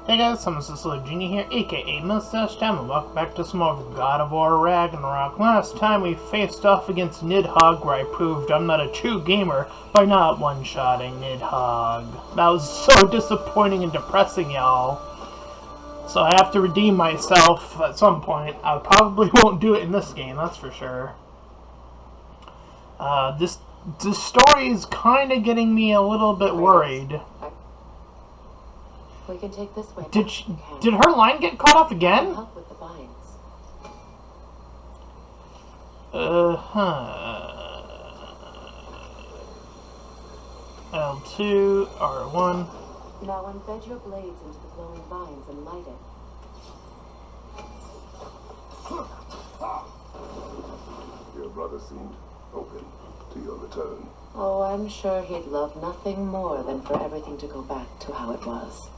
Hey guys, I'm Cecily Genie here, aka Mustached, and welcome back to some more God of War Ragnarok. Last time we faced off against Nidhogg, where I proved I'm not a true gamer by not one-shotting Nidhogg. That was so disappointing and depressing, y'all. So I have to redeem myself at some point. I probably won't do it in this game, that's for sure. This story is kind of getting me a little bit worried. We can take this way. Did her line get cut off again? Help with the vines. L2, R1. Now embed your blades into the glowing vines and light it. Your brother seemed open to your return. Oh, I'm sure he'd love nothing more than for everything to go back to how it was.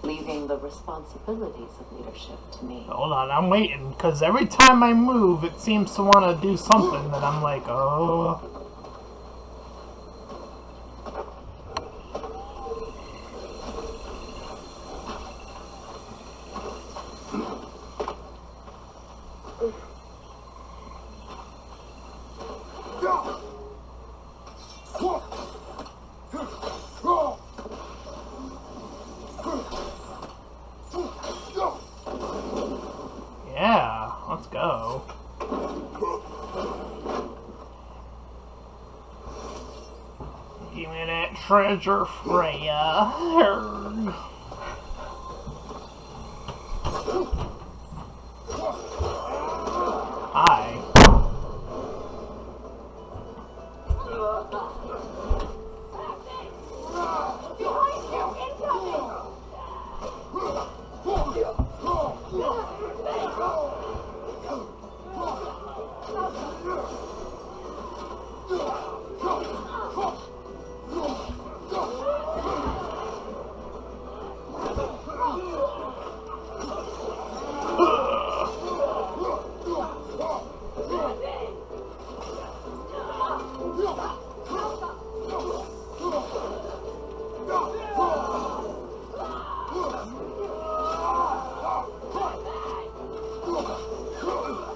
Leaving the responsibilities of leadership to me. Hold on, I'm waiting, because every time I move, it seems to want to do something that I'm like, oh. Yeah, let's go. Give me that treasure, Freya. Hi.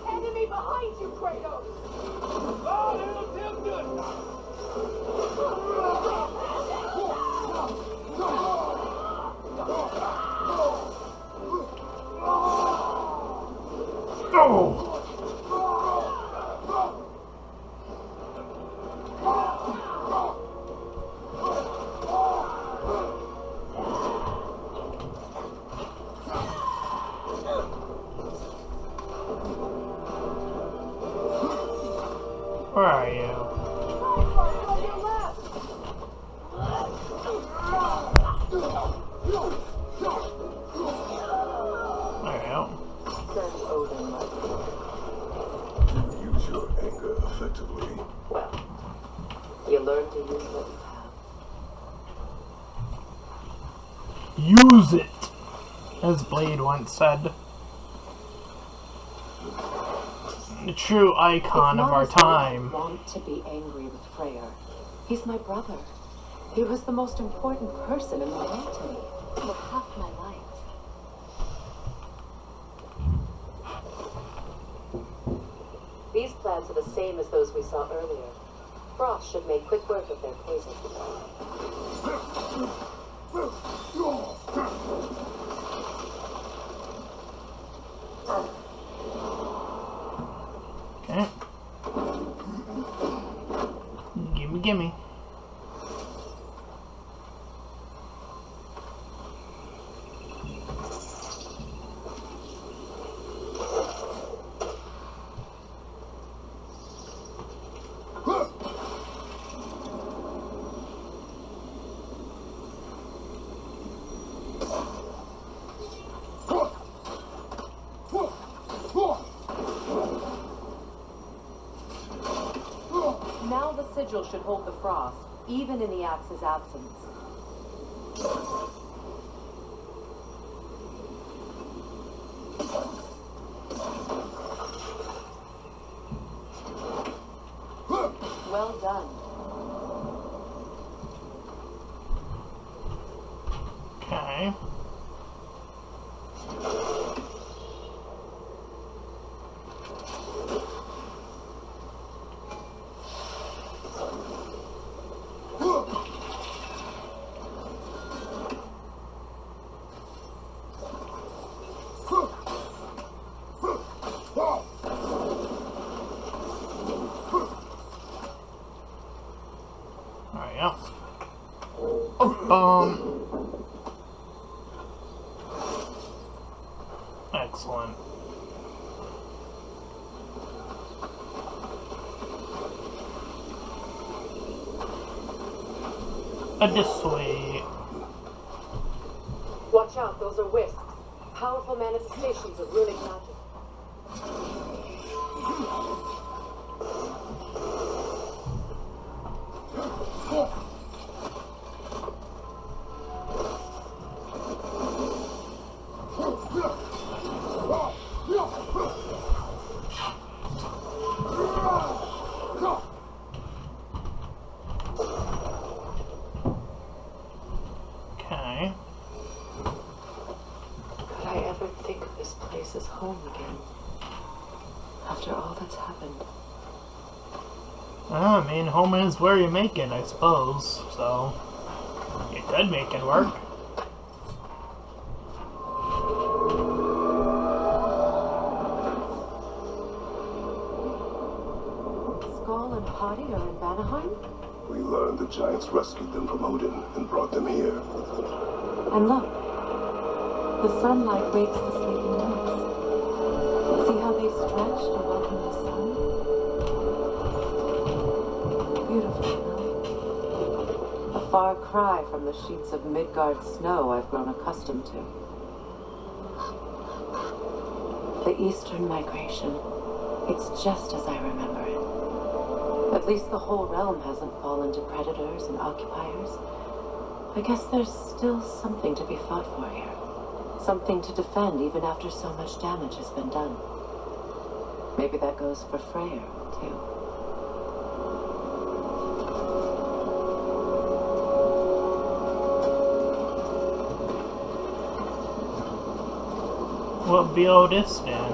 Enemy behind you, Kratos! Oh, it'll feel good! Oh! Where are you? There you go. Use your anger effectively. Well, you learn to use what you have. Use it, as Blade once said. The true icon of our time. I want to be angry with Freyr. He's my brother. He was the most important person in the world to me for half my life. These plants are the same as those we saw earlier. Frost should make quick work of their poison. Okay. Gimme. Now the sigil should hold the frost, even in the axe's absence. Well done. Okay. Excellent. This way. Watch out, those are wisps. Powerful manifestations of runic magic. Okay. Could I ever think of this place as home again? After all that's happened. I mean, home is where you make it, I suppose. So, you could make it work. Skull and Hottie are in Vanaheim? We learned the giants rescued them from Odin and brought them here. And look, the sunlight wakes the sleeping nymphs. See how they stretch to welcome the sun? Beautiful, no? A far cry from the sheets of Midgard snow I've grown accustomed to. The Eastern migration. It's just as I remember it. At least the whole realm hasn't fallen to predators and occupiers. I guess there's still something to be fought for here. Something to defend even after so much damage has been done. Maybe that goes for Freyr, too. What be all this then?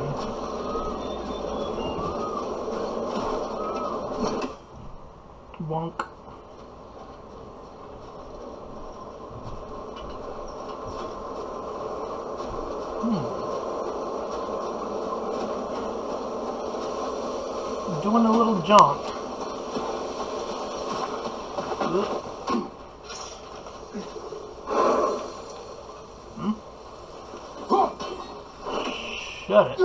Wonk. Doing a little jaunt. Shut it.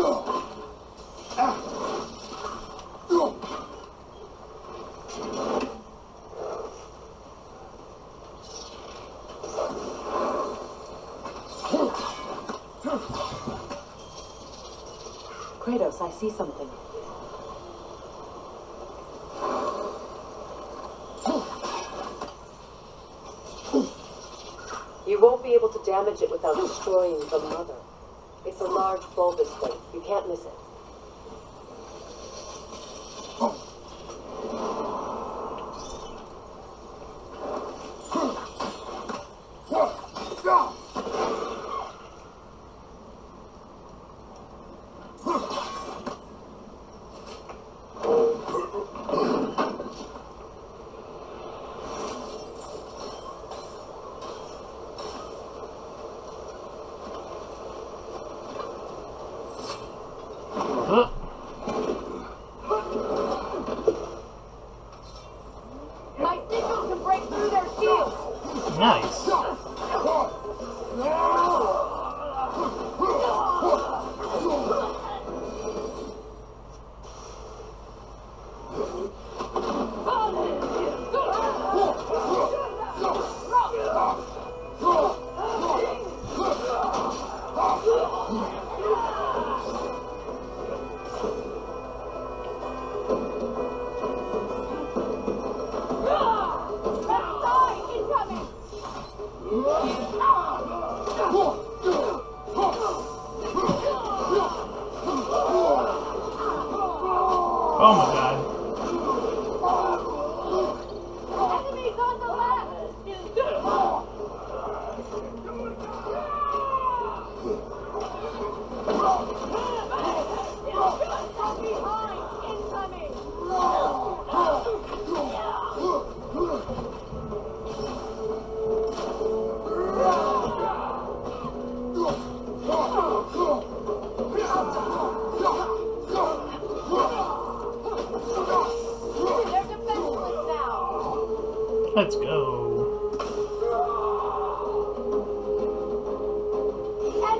Kratos, I see something. You won't be able to damage it without destroying the mother. It's a large bulbous thing. You can't miss it. My signals can break through their shields! Nice. Oh my god. Enemies on the left!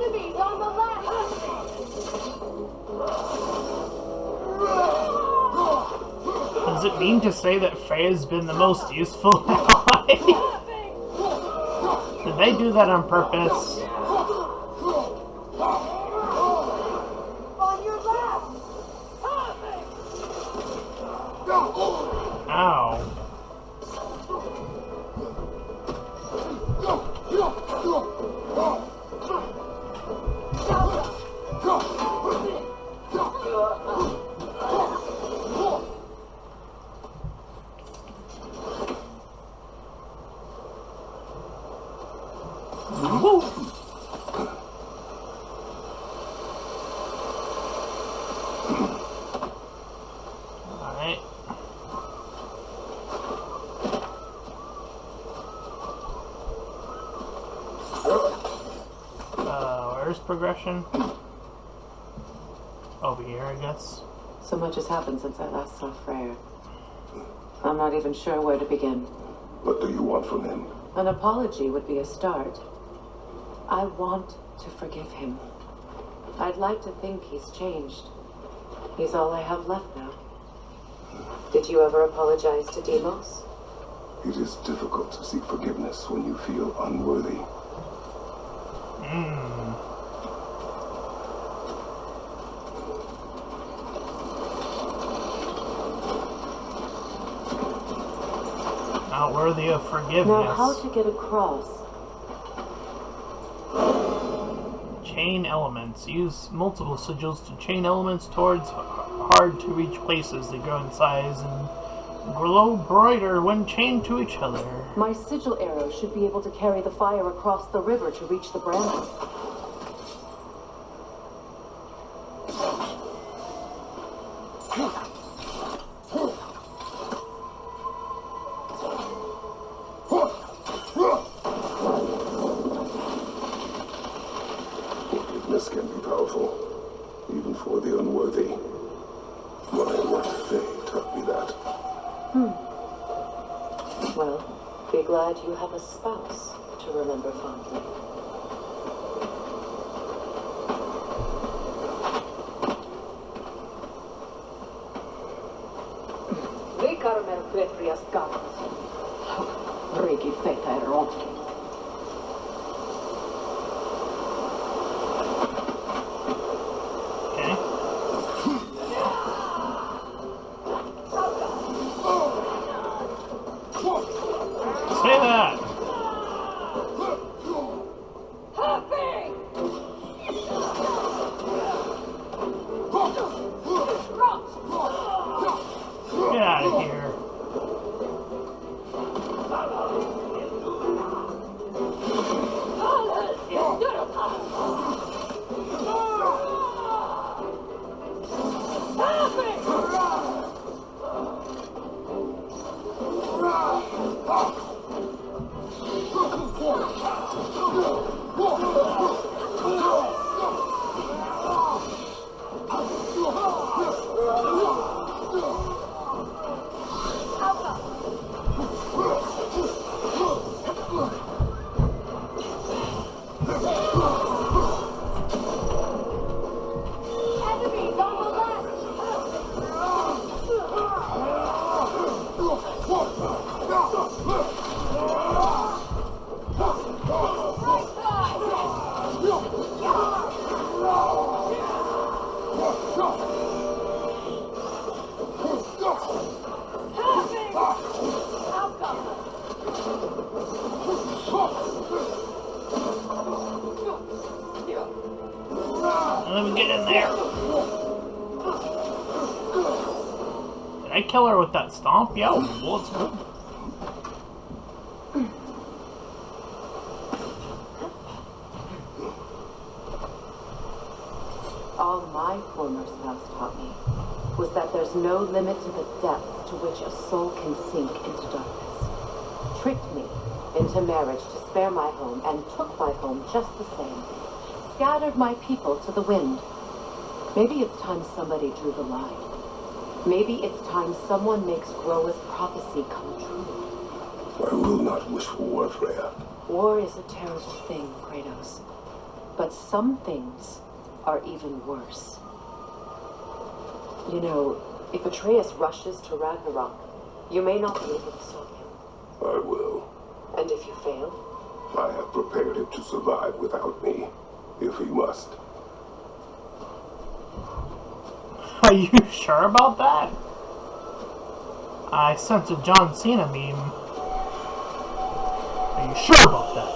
Enemies on the left! Does it mean to say that Freya's been the most useful ally? Did they do that on purpose? On your left! Ow. Alright. Where's progression? Over here, I guess. So much has happened since I last saw Freyr. I'm not even sure where to begin. What do you want from him? An apology would be a start. I want to forgive him. I'd like to think he's changed. He's all I have left now. Did you ever apologize to Deimos? It is difficult to seek forgiveness when you feel unworthy. Not worthy of forgiveness. Now, how to get across? Chain elements. Use multiple sigils to chain elements towards hard-to-reach places. They grow in size and glow brighter when chained to each other. My sigil arrow should be able to carry the fire across the river to reach the bramble. Forgiveness can be powerful, even for the unworthy. My wife Faye taught me that. Well, be glad you have a spouse to remember fondly. Regi feta eronki. Okay. Say that! Get out of here. Enemies on the left! Right Let me get in there. Did I kill her with that stomp? Yeah, well, it's good. All my former spouse taught me was that there's no limit to the depth to which a soul can sink into darkness. Tricked me into marriage to spare my home and took my home just the same. Scattered my people to the wind. Maybe it's time somebody drew the line. Maybe it's time someone makes Groa's prophecy come true. I will not wish for war, Freya. War is a terrible thing, Kratos. But some things are even worse. You know, if Atreus rushes to Ragnarok, you may not be able to stop him. I will. And if you fail? I have prepared him to survive without me, if he must. Are you sure about that? I sense a John Cena meme. Are you sure about that?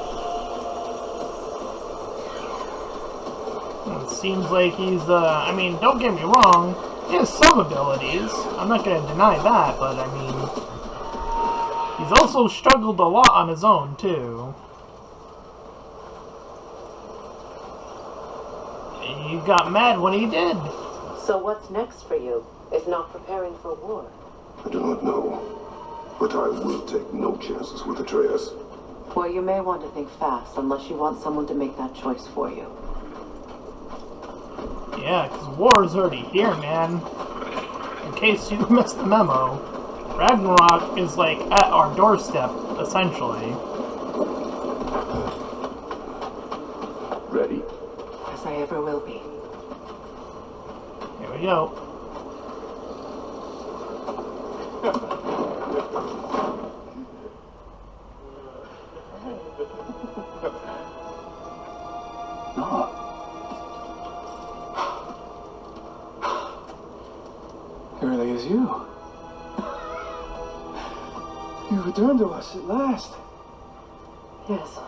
It seems like he's, I mean, don't get me wrong, he has some abilities. I'm not going to deny that, but I mean, he's also struggled a lot on his own, too. And you got mad when he did. So what's next for you, if not preparing for war? I do not know, but I will take no chances with Atreus. Well, you may want to think fast, unless you want someone to make that choice for you. Yeah, because war is already here, man. In case you missed the memo, Ragnarok is, like, at our doorstep, essentially. Ready? As I ever will be. Here we go. It really is you. You returned to us at last. Yes.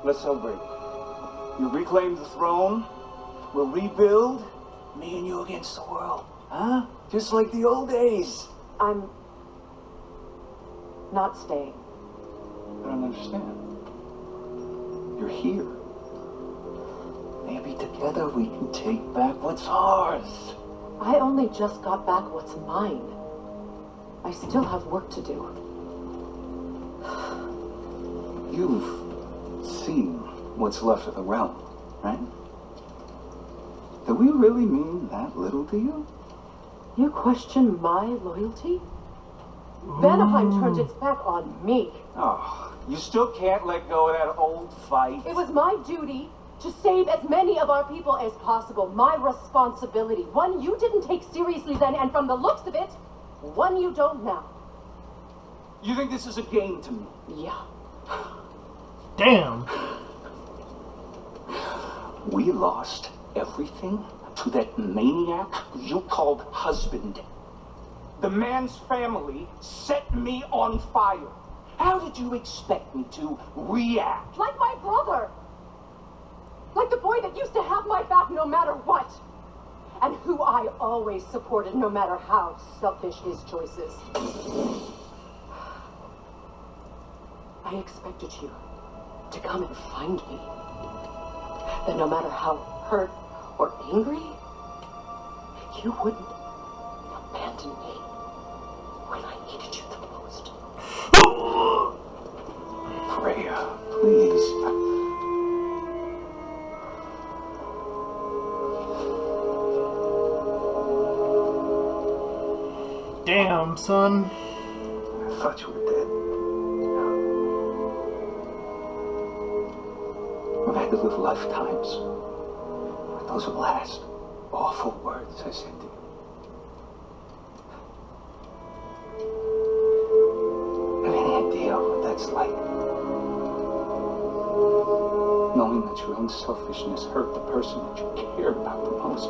Let's celebrate. You reclaimed the throne. We'll rebuild. Me and you against the world. Huh? Just like the old days. I'm not staying. I don't understand. You're here. Maybe together we can take back what's ours. I only just got back what's mine. I still have work to do. You've seen what's left of the realm, right? Do we really mean that little to you? You question my loyalty? Vanaheim turned its back on me. Oh, you still can't let go of that old fight? It was my duty to save as many of our people as possible. My responsibility. One you didn't take seriously then, and from the looks of it, one you don't now. You think this is a game to me? Yeah. Damn. We lost everything to that maniac you called husband. The man's family set me on fire. How did you expect me to react? Like my brother! Like the boy that used to have my back no matter what! And who I always supported no matter how selfish his choices. I expected you to come and find me. That no matter how hurt or angry, you wouldn't abandon me when I needed you the most. Freya, please. Damn, son. I thought you were dead. I've had to live lifetimes with those last awful words I said to you. Have any idea what that's like? Knowing that your own selfishness hurt the person that you cared about the most.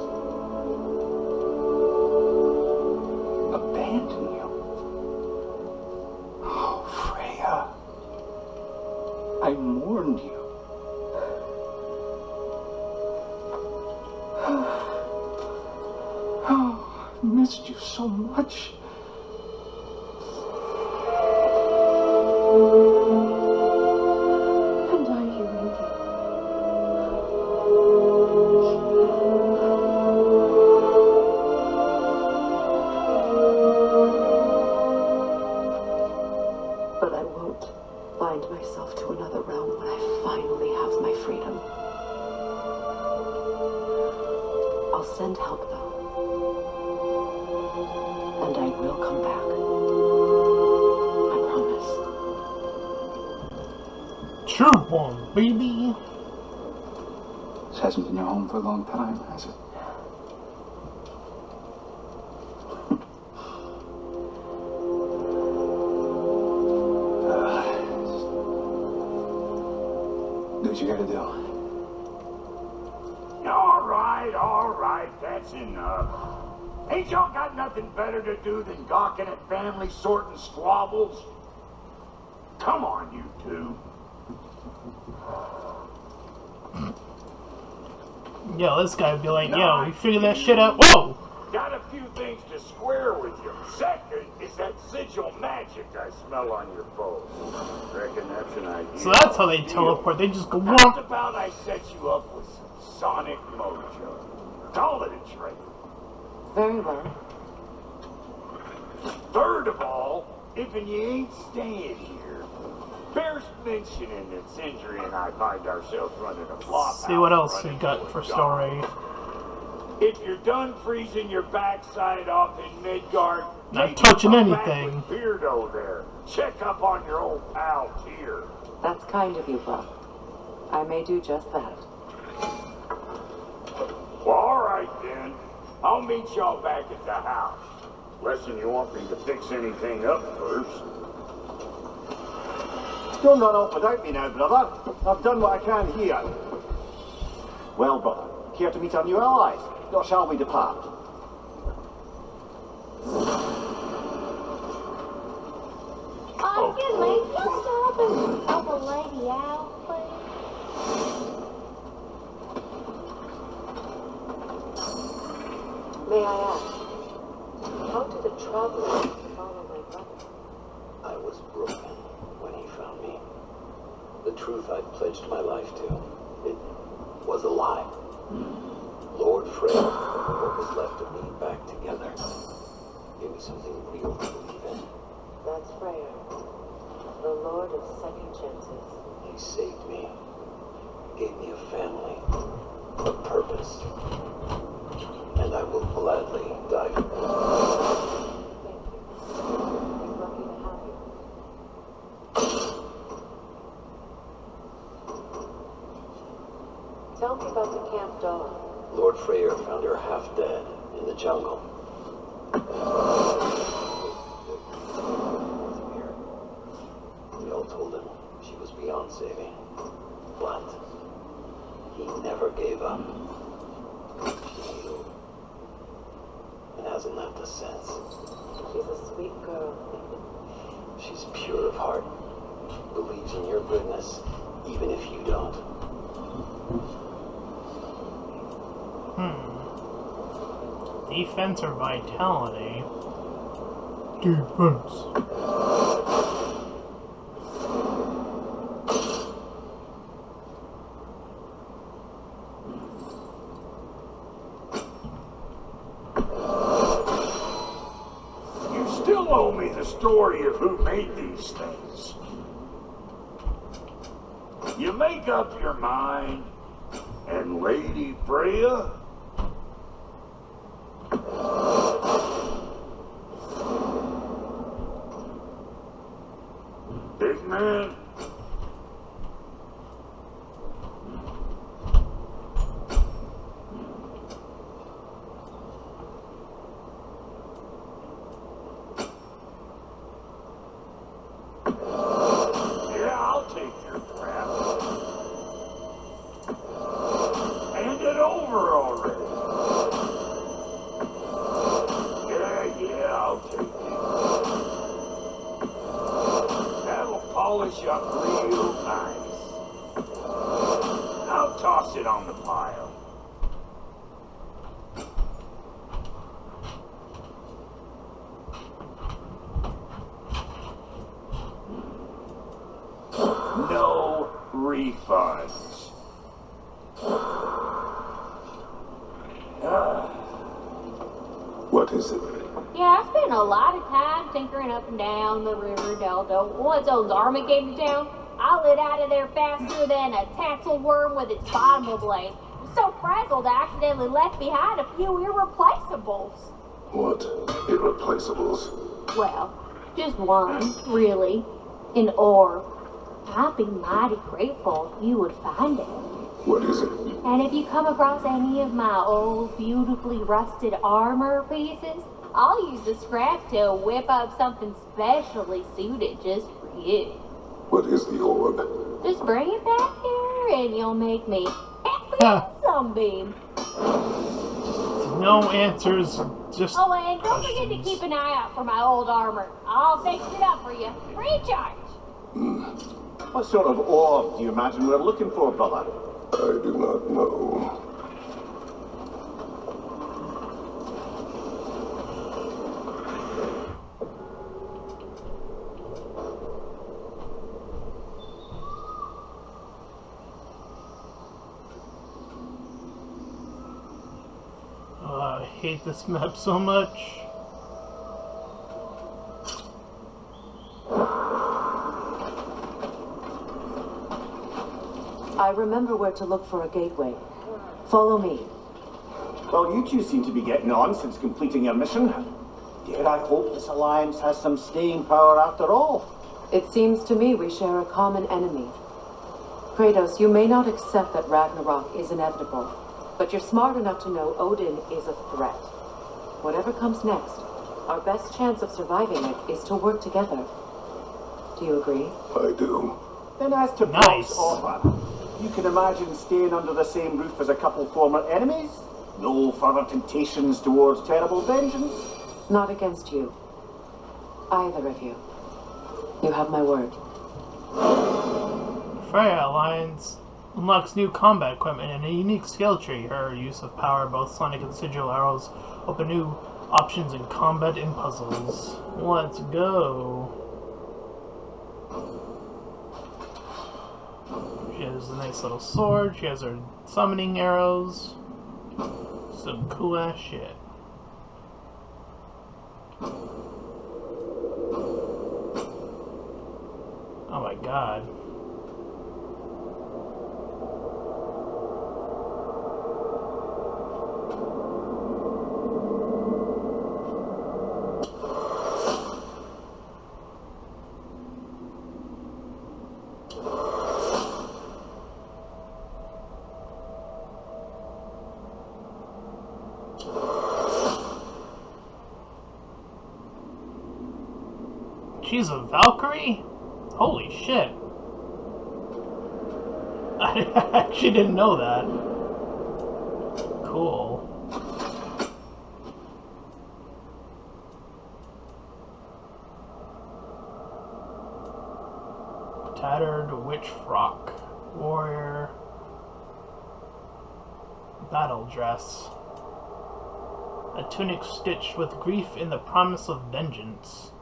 Abandon you. Oh, Freya. I mourned you. Oh, I missed you so much. And are you really? But I won't bind myself to another realm when I finally have my freedom. I'll send help, though. And I will come back. I promise. True one, baby. This hasn't been your home for a long time, has it? Do what you gotta do. All right, that's enough. Ain't y'all got nothing better to do than gawking at family sorting squabbles? Come on, you two. Yo, this guy would be like, yo, you figure that shit out? Whoa! Got a few things to square with you. Second is that sigil magic I smell on your foes. Reckon that's an idea. So that's how they teleport. They just go How whomp. about I set you up with some sonic mojo? Call it a trade. Very well. Third of all, if you ain't staying here, bears mentioning that Sindri and I find ourselves running a flop. See what else we got for story. If you're done freezing your backside off in Midgard, Not touching anything. Beardo there. Check up on your old pal here. That's kind of you, bro. I may do just that. Well, all right then. I'll meet y'all back at the house. Less'n you want me to fix anything up first. Don't run off without me now, brother. I've done what I can here. Well, brother, care to meet our new allies? Or shall we depart? Excuse me, can you stop and help a lady out, please? May I ask, how did a traveler follow my brother? I was broken when he found me. The truth I'd pledged my life to, it was a lie. Lord Frey, what was left of me back together. Give me something real to believe in. That's Freya, the Lord of Second Chances. He saved me. Gave me a family. A purpose. And I will gladly die for it. Thank you. He's lucky to have you. Tell me about the camp dog. Lord Freyr found her half dead in the jungle. We all told him she was beyond saving. But he never gave up. She healed. And hasn't left us since. She's a sweet girl. She's pure of heart. Believes in your goodness, even if you don't. Defense or vitality? Defense. You still owe me the story of who made these things. You make up your mind, and Lady Freya? Big man? Yeah, I'll take your crap. Hand it over already. Yeah, I'll take it. That'll polish up real nice. I'll toss it on the pile. No refunds. What is it? Yeah, I spent a lot of time tinkering up and down the river delta. Once old Army came to town, I lit out of there faster than a tassel worm with its bottom ablaze. I was so frazzled I accidentally left behind a few irreplaceables. What irreplaceables? Well, just one, really. An orb. I'd be mighty grateful if you would find it. What is it? And if you come across any of my old, beautifully rusted armor pieces, I'll use the scrap to whip up something specially suited just for you. What is the orb? Just bring it back here and you'll make me happy sunbeam. No answers, just Oh, and don't questions. forget to keep an eye out for my old armor. I'll fix it up for you. Free charge. What sort of orb do you imagine we're looking for, brother? I do not know. I hate this map so much. I remember where to look for a gateway. Follow me. Well, you two seem to be getting on since completing your mission. Dare I hope this alliance has some staying power after all? It seems to me we share a common enemy. Kratos, you may not accept that Ragnarok is inevitable, but you're smart enough to know Odin is a threat. Whatever comes next, our best chance of surviving it is to work together. Do you agree? I do. Then as to Brock's offer, you can imagine staying under the same roof as a couple former enemies? No further temptations towards terrible vengeance? Not against you. Either of you. You have my word. Freya Alliance unlocks new combat equipment and a unique skill tree. Her use of power, both sonic and sigil arrows, open new options in combat and puzzles. Let's go. She has a nice little sword. She has her summoning arrows. Some cool ass shit. Oh my god. She's a Valkyrie? Holy shit. I actually didn't know that. Cool. Tattered witch frock. Warrior. Battle dress. A tunic stitched with grief and the promise of vengeance.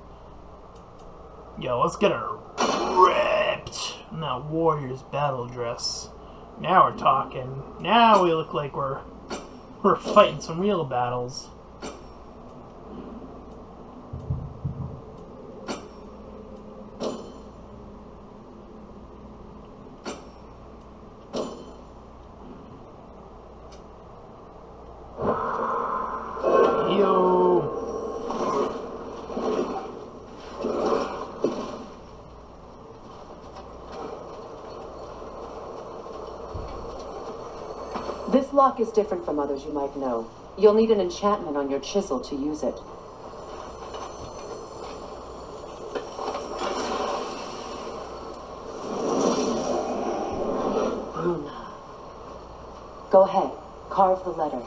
Yo, let's get her ripped in that warrior's battle dress. Now we're talking. Now we look like we're fighting some real battles. Yo. This lock is different from others you might know. You'll need an enchantment on your chisel to use it. Runa. Go ahead. Carve the letter.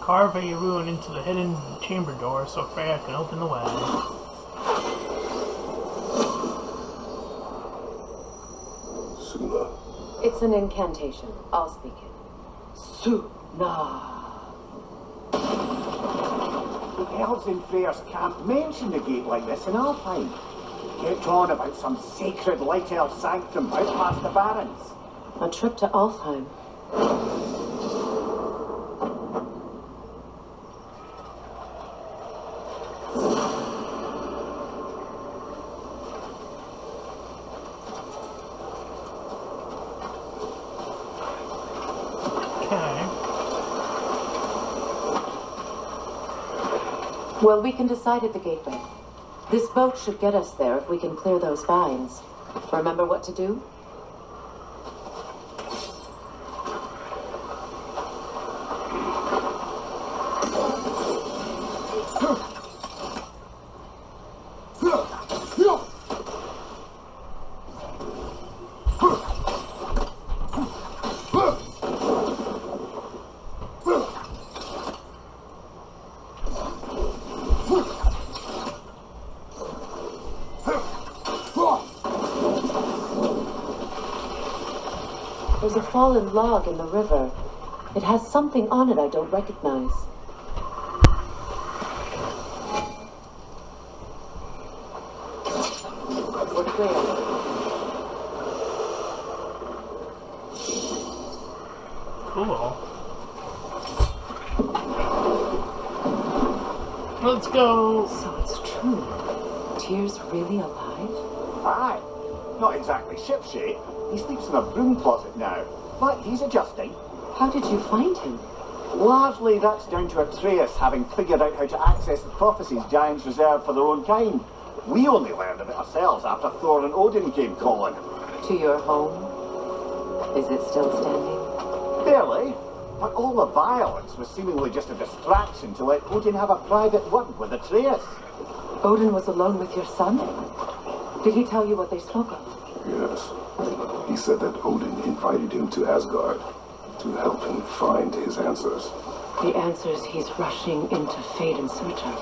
Carve a rune into the hidden chamber door so Freya can open the way. Suna. It's an incantation. I'll speak it. Suna. The elves in Freyr's camp mentioned a gate like this in Alpine. Kept on about some sacred light elf sanctum out past the barrens. A trip to Alfheim. Well, we can decide at the gateway. This boat should get us there if we can clear those vines. Remember what to do? There's a fallen log in the river. It has something on it I don't recognize. We're clear. Cool. Let's go. So it's true. Tyr's really alive? Aye. Not exactly shipshape. He sleeps in a broom closet now. But he's adjusting. How did you find him? Largely that's down to Atreus having figured out how to access the prophecies giants reserve for their own kind. We only learned of it ourselves after Thor and Odin came calling. To your home? Is it still standing? Barely. But all the violence was seemingly just a distraction to let Odin have a private word with Atreus. Odin was alone with your son? Did he tell you what they spoke of? Yes. He said that Odin invited him to Asgard to help him find his answers. The answers he's rushing into fate in search of.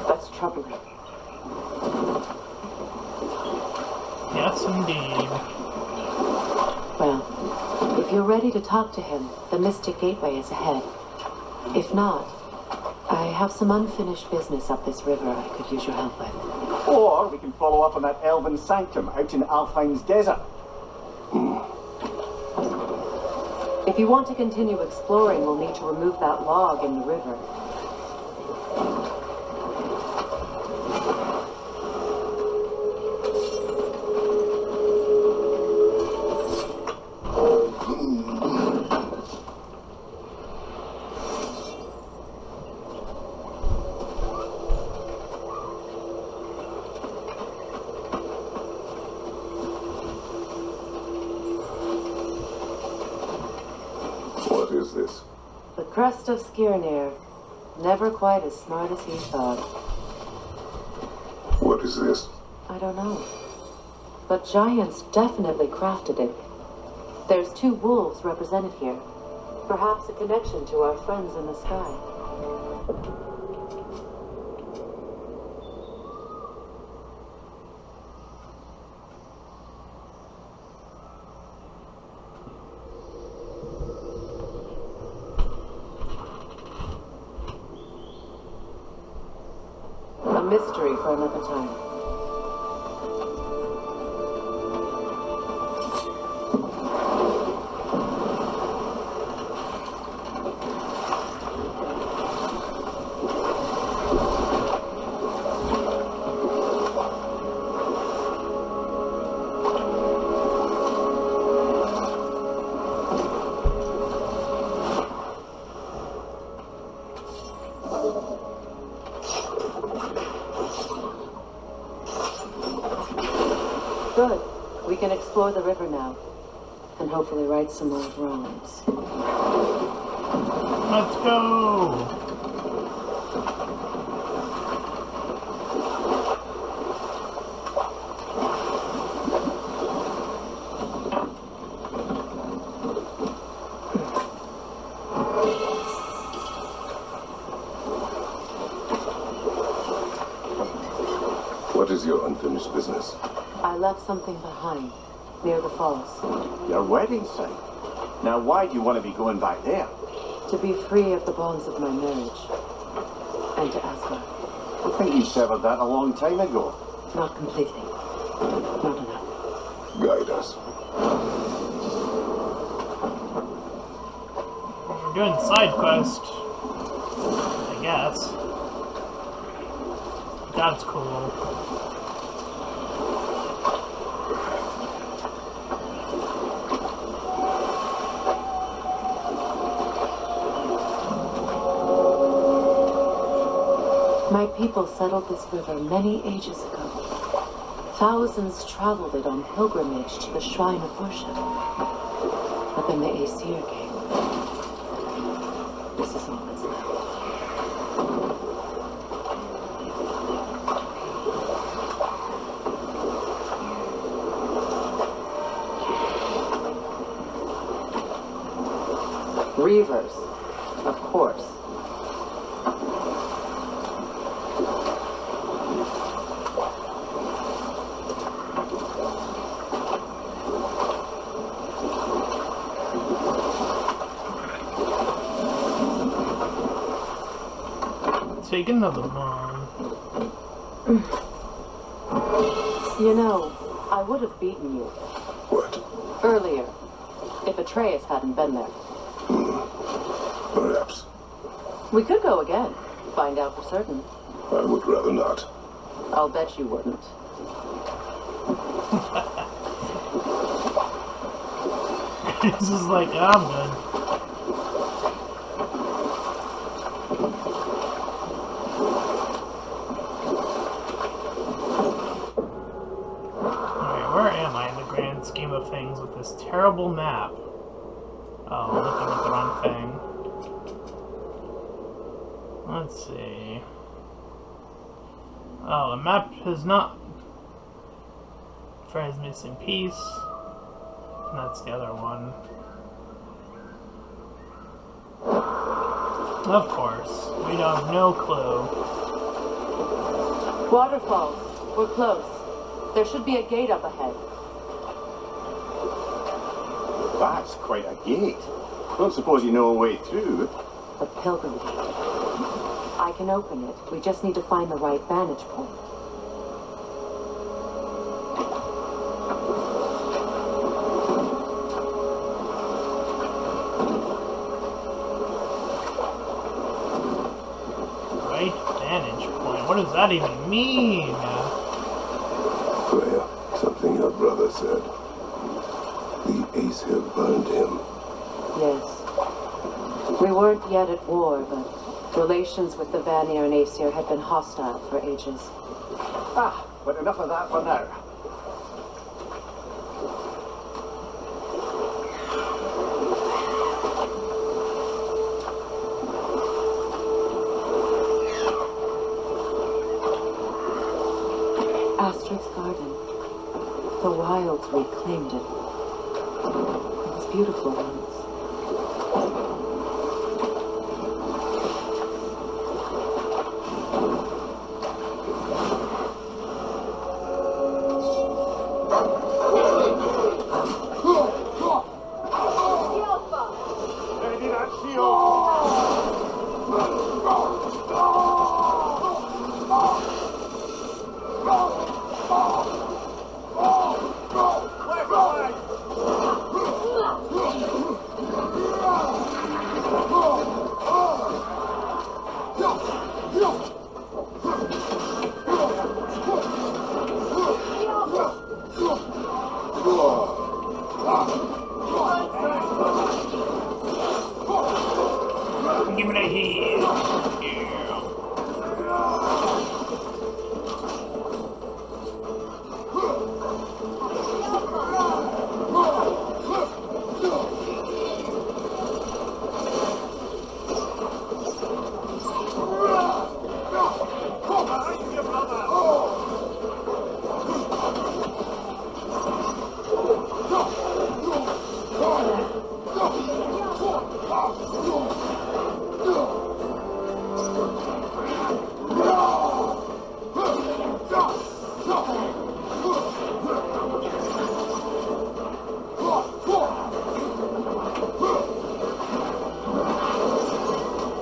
That's troubling. Yes, indeed. Well, if you're ready to talk to him, the Mystic Gateway is ahead. If not, I have some unfinished business up this river I could use your help with. Or we can follow up on that elven sanctum out in Alfine's desert. If you want to continue exploring, we'll need to remove that log in the river. What is this? The crest of Skirnir. Never quite as smart as he thought. What is this? I don't know. But giants definitely crafted it. There's 2 wolves represented here. Perhaps a connection to our friends in the sky. A mystery for another time. Good. We can explore the river now. And hopefully right some old wrongs. Let's go. What is your unfinished business? I left something behind, near the falls. Your wedding site. Now why do you want to be going back there? To be free of the bonds of my marriage. And to Asgard. I think you severed that a long time ago. Not completely. Not enough. Guide us. We're doing side quest, I guess. That's cool. My people settled this river many ages ago. Thousands traveled it on pilgrimage to the shrine of worship. But then the Aesir came. This is all that's left. Reavers, of course. take another one. You know, I would have beaten you. What? Earlier, if Atreus hadn't been there. Perhaps. We could go again. Find out for certain. I would rather not. I'll bet you wouldn't. This is like, I'm good. Alright, where am I in the grand scheme of things with this terrible map? Oh, looking at the wrong thing. Let's see. Oh, the map is not. Freya's missing piece. And that's the other one. Of course. We have no clue. Waterfalls. We're close. There should be a gate up ahead. That's quite a gate. Don't suppose you know a way through? The Pilgrim Gate. I can open it. We just need to find the right vantage point. Right vantage point. What does that even mean? Freya, something your brother said. The Aesir burned him. Yes. We weren't yet at war, but relations with the Vanir and Aesir had been hostile for ages. Ah, but enough of that for now. Astrid's garden. The wilds reclaimed it. It was beautiful once. Ready that shield! Give it a hit. Yeah.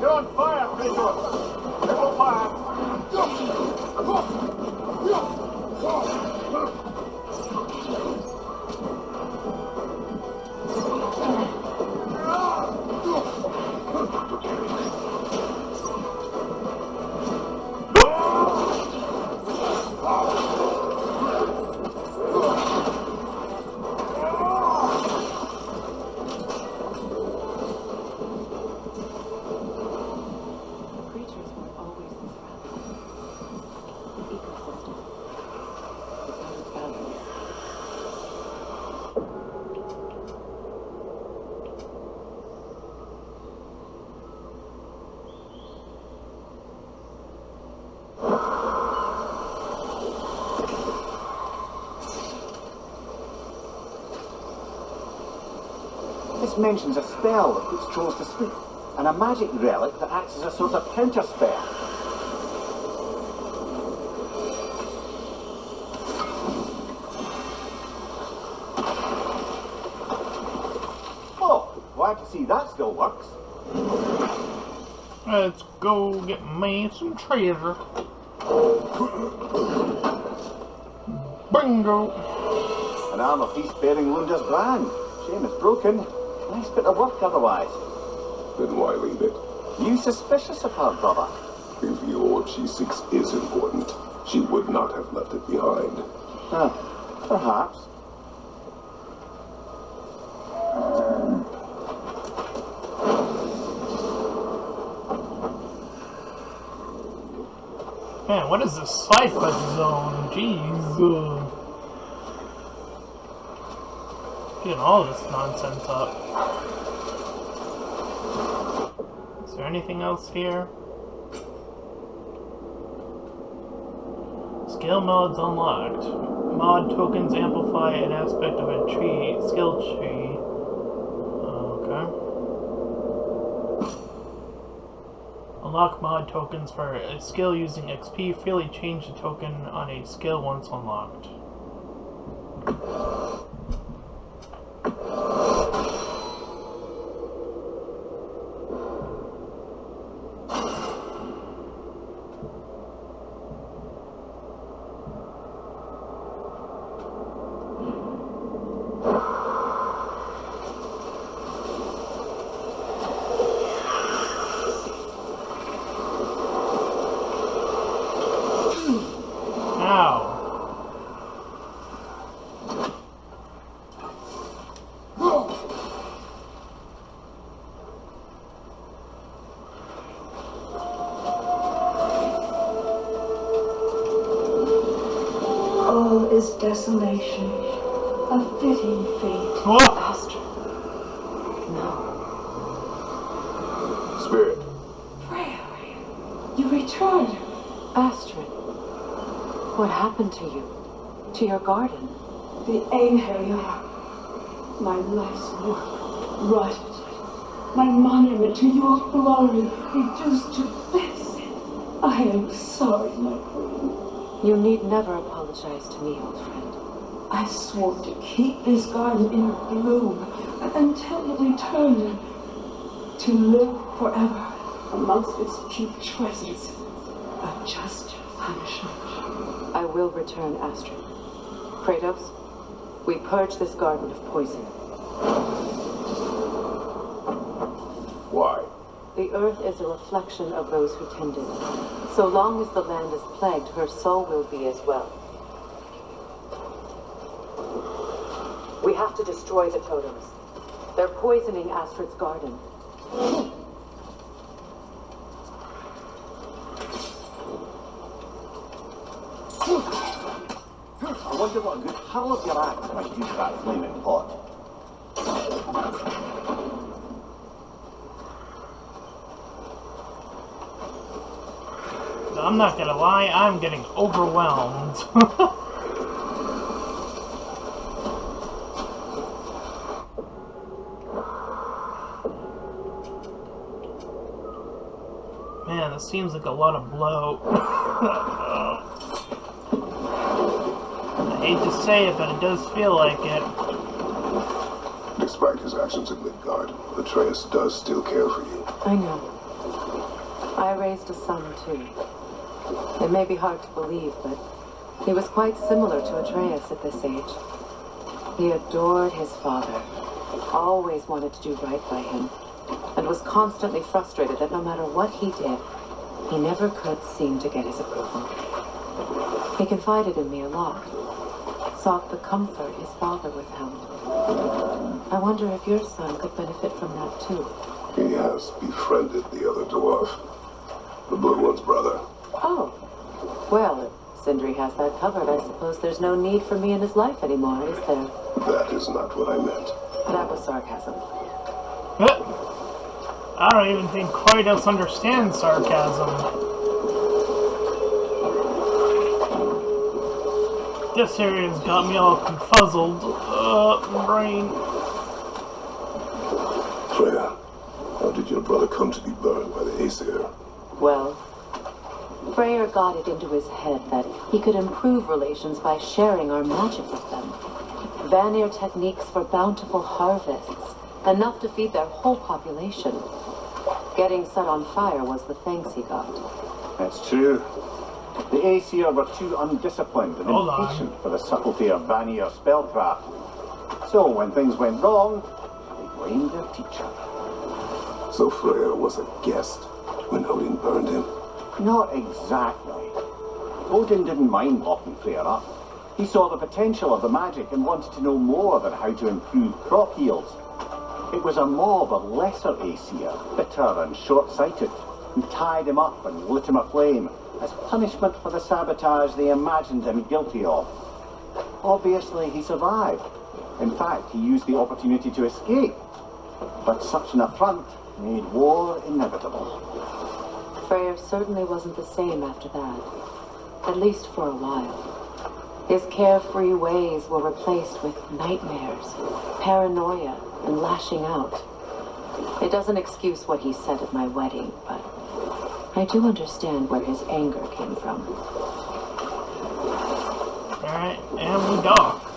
You're on fire, Kratos! Triple fire! The creatures weren't always this rapid. The ecosystem was out of balance. This mentions a spell that puts trolls to sleep, and a magic relic that acts as a sort of counter spell. Oh, glad to see that still works. Let's go get me some treasure. Bingo! An armor piece bearing Lunda's brand. Shame it's broken. Nice bit of work otherwise. Then why leave it? You suspicious of her, brother? If the orb she seeks is important, she would not have left it behind. Perhaps. Man, what is this side quest zone? Jeez. Getting all this nonsense up. Is there anything else here? Skill mods unlocked. Mod tokens amplify an aspect of a tree, skill tree. Okay. Unlock mod tokens for a skill using XP. Freely change the token on a skill once unlocked. All is desolation, a fitting fate. Astrid. No. Spirit. Freya, you returned. Astrid. What happened to you? To your garden? The Einherjar. My life's work rotted. My monument to your glory reduced to this. I am sorry, my queen. You need never apologize to me, old friend. I swore to keep this garden in bloom until you return. To live forever amongst its cheap treasures. A just punishment. I will return, Astrid. Kratos, we purge this garden of poison. Why? The earth is a reflection of those who tend it. So long as the land is plagued, her soul will be as well. We have to destroy the totems. They're poisoning Astrid's garden. I wonder what a good hurl of your axe might do to that flaming pot. I'm not gonna lie, I'm getting overwhelmed. Man, this seems like a lot of bloat. I hate to say it, but it does feel like it. Despite his actions in Midgard, Atreus does still care for you. I know. I raised a son, too. It may be hard to believe, but he was quite similar to Atreus at this age. He adored his father, always wanted to do right by him, and was constantly frustrated that no matter what he did, he never could seem to get his approval. He confided in me a lot, sought the comfort his father withheld. I wonder if your son could benefit from that too. He has befriended the other dwarf. The blue one's brother. Oh. Well, if Sindri has that covered, I suppose there's no need for me in his life anymore, is there? That is not what I meant. That was sarcasm. I don't even think Kratos understands sarcasm. This area's got me all confuzzled. Brain. Freya, how did your brother come to be burned by the Aesir? Well, Freyr got it into his head that he could improve relations by sharing our magic with them. Vanir techniques for bountiful harvests, enough to feed their whole population. Getting set on fire was the thanks he got. That's true. The Aesir were too undisciplined and impatient for the subtlety of Vanir spellcraft. So when things went wrong, they blamed their teacher. So Freyr was a guest when Odin burned him? Not exactly. Odin didn't mind locking Freyr up. He saw the potential of the magic and wanted to know more than how to improve crop yields. It was a mob of lesser Aesir, bitter and short-sighted, who tied him up and lit him aflame as punishment for the sabotage they imagined him guilty of. Obviously, he survived. In fact, he used the opportunity to escape. But such an affront made war inevitable. Freyr certainly wasn't the same after that. At least for a while. His carefree ways were replaced with nightmares, paranoia, and lashing out. It doesn't excuse what he said at my wedding, but I do understand where his anger came from. Alright, and we dock.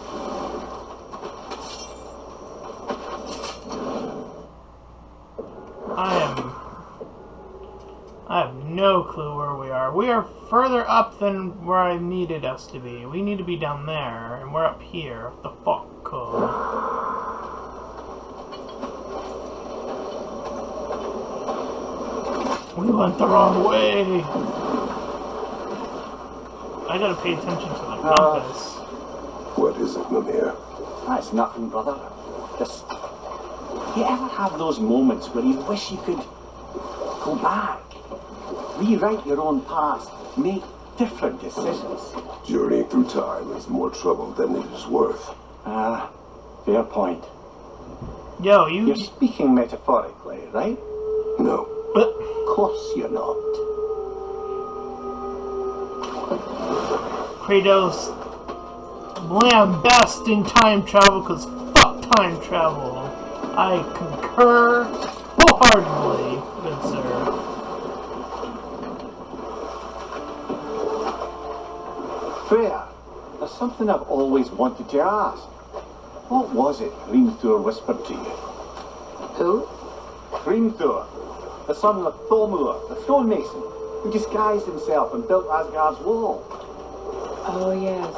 I have no clue where we are. We are further up than where I needed us to be. We need to be down there, and we're up here. What the fuck, code? We went the wrong way. I gotta pay attention to the compass. What is it, Mimir? That's nothing, brother. Just... You ever have those moments where you wish you could go back? Rewrite your own past, make different decisions. Journeying through time is more trouble than it is worth. Ah, fair point. Yo, you're speaking metaphorically, right? No. Of course you're not. Kratos, lambast in time travel, cause fuck time travel. I concur wholeheartedly, good sir. Freya, there's something I've always wanted to ask. What was it Hrimthur whispered to you? Who? Hrimthur, the son of Thormur, the stonemason, who disguised himself and built Asgard's wall. Oh, yes.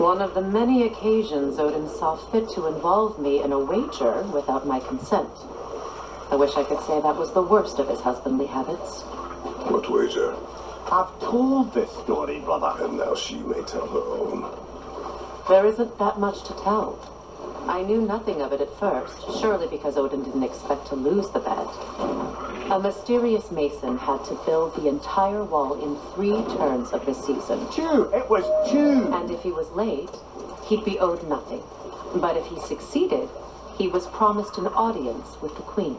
One of the many occasions Odin saw fit to involve me in a wager without my consent. I wish I could say that was the worst of his husbandly habits. What wager? I've told this story, brother. And now she may tell her own. There isn't that much to tell. I knew nothing of it at first, surely because Odin didn't expect to lose the bet. A mysterious mason had to build the entire wall in 3 turns of the season. 2! It was 2! And if he was late, he'd be owed nothing. But if he succeeded, he was promised an audience with the queen.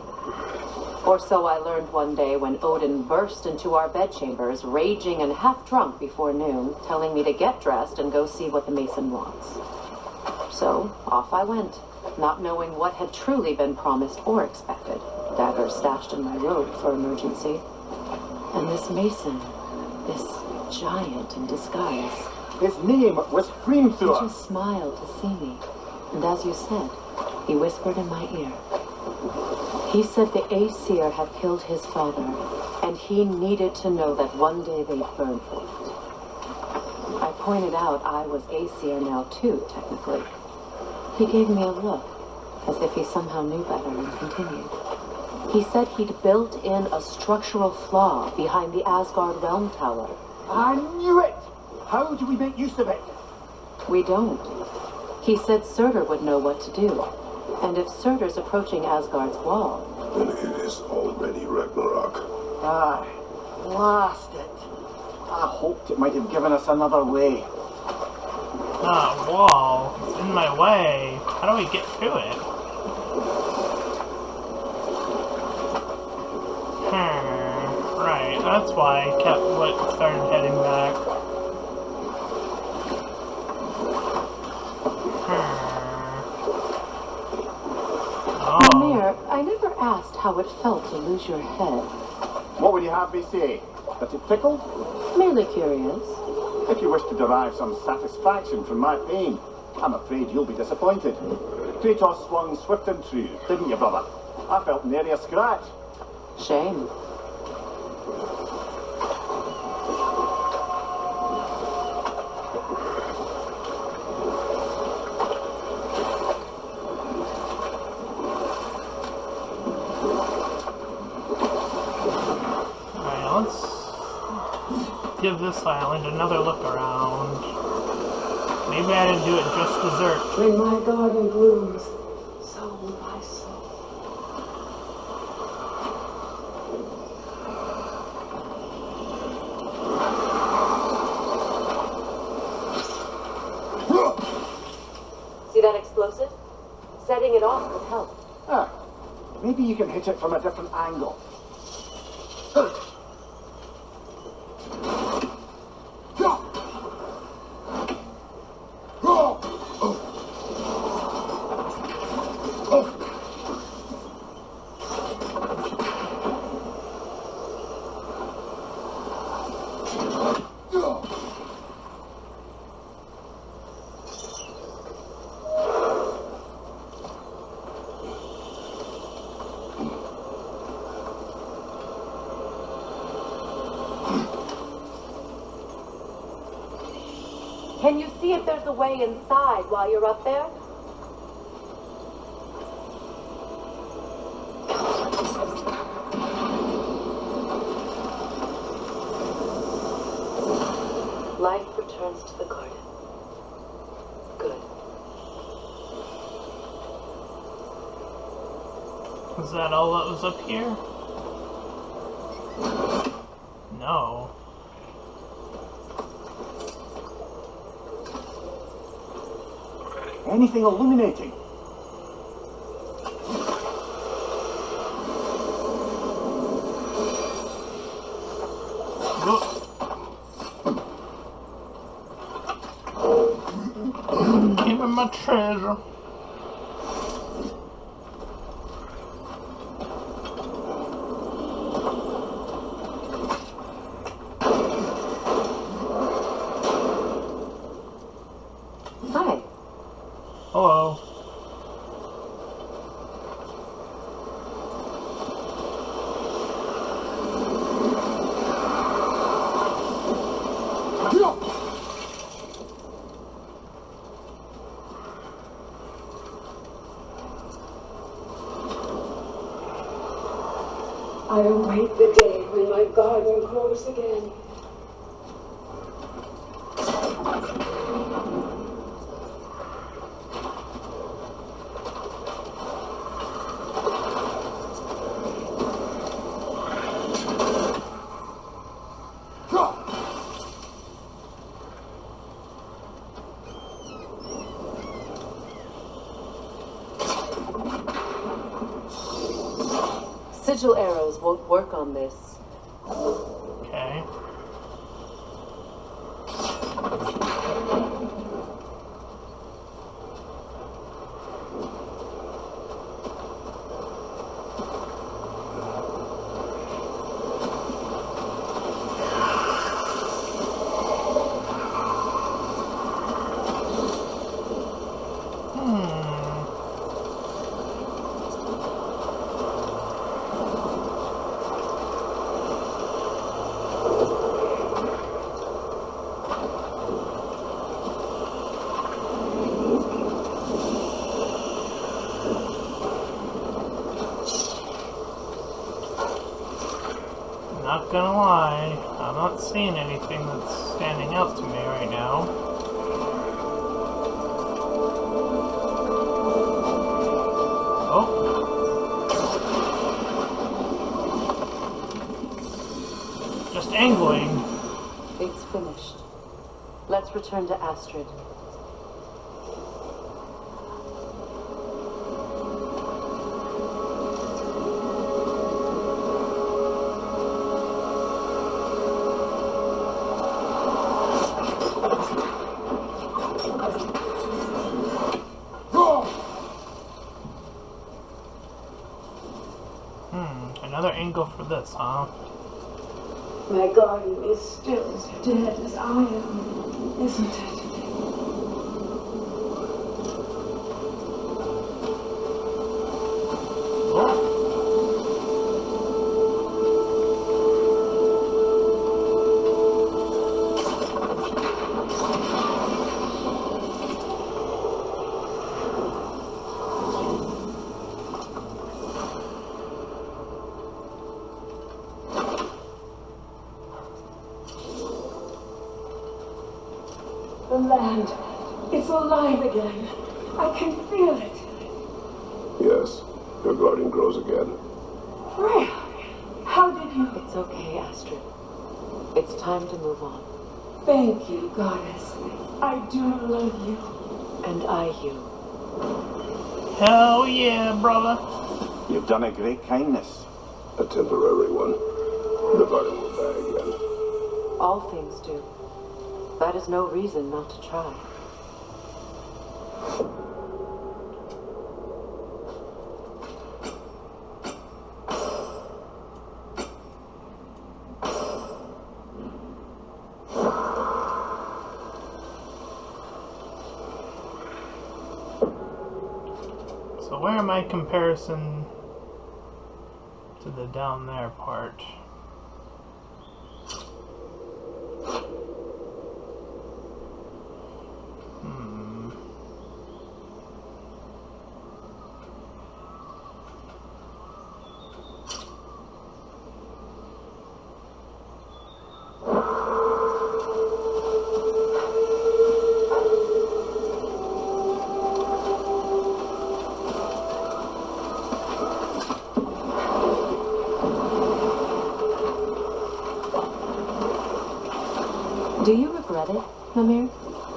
Or so I learned one day when Odin burst into our bedchambers, raging and half-drunk before noon, telling me to get dressed and go see what the mason wants. So, off I went, not knowing what had truly been promised or expected. Dagger stashed in my robe for emergency. And this mason, this giant in disguise. His name was Hrimthur. He just smiled to see me. And as you said, he whispered in my ear. He said the Aesir had killed his father, and he needed to know that one day they'd burn for it. I pointed out I was Aesir now too, technically. He gave me a look, as if he somehow knew better, and continued. He said he'd built in a structural flaw behind the Asgard Realm Tower. I knew it! How do we make use of it? We don't. He said Surtur would know what to do. And if Surtur's approaching Asgard's wall... Then it is already Ragnarok. Aye. Blast it. I hoped it might have given us another way. Wall. It's in my way. How do we get to it? Right, that's why I started heading back. Mimir, I never asked how it felt to lose your head. What would you have me say? That it tickled? Merely curious. If you wish to derive some satisfaction from my pain, I'm afraid you'll be disappointed. Kratos swung swift and true, didn't you, brother? I felt nary a scratch. Shame. Alright, let's give this island another look around. Maybe I didn't do it just dessert. When my garden blooms, so will my soul. See that explosive? Setting it off would help. Ah, maybe you can hit it from a different angle. Can you see if there's a way inside while you're up there? Life returns to the garden. Good. Was that all that was up here? No. Anything illuminating? Give me my treasure. Hi. Hello. I await the day when my garden grows again. Sigil arrows won't work on this. Okay. Not gonna lie, I'm not seeing anything that's standing out to me right now. Oh. Just angling. It's finished. Let's return to Astrid. Another angle for this, huh? My garden is still as dead as I am, isn't it? Oh. the land. It's alive again. I can feel it. Yes, your garden grows again. Freya, how did you... It's okay, Astrid. It's time to move on. Thank you, goddess. I do love you. And I you. Hell yeah, brother. You've done a great kindness. A temporary one. The garden will die again. All things do. That is no reason not to try. So where am I in comparison to the down there part? Do you regret it, Mimir?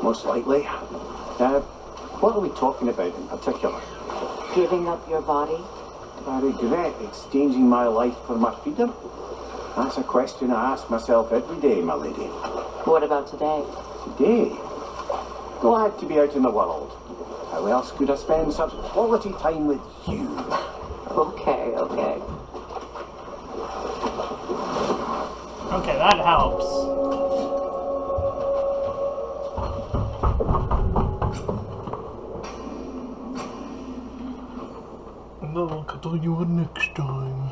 Most likely. What are we talking about in particular? Giving up your body? I regret exchanging my life for my freedom? That's a question I ask myself every day, my lady. What about today? Today? Glad to be out in the world. How else could I spend such quality time with you? Okay, okay. Okay, that helps. We'll continue next time.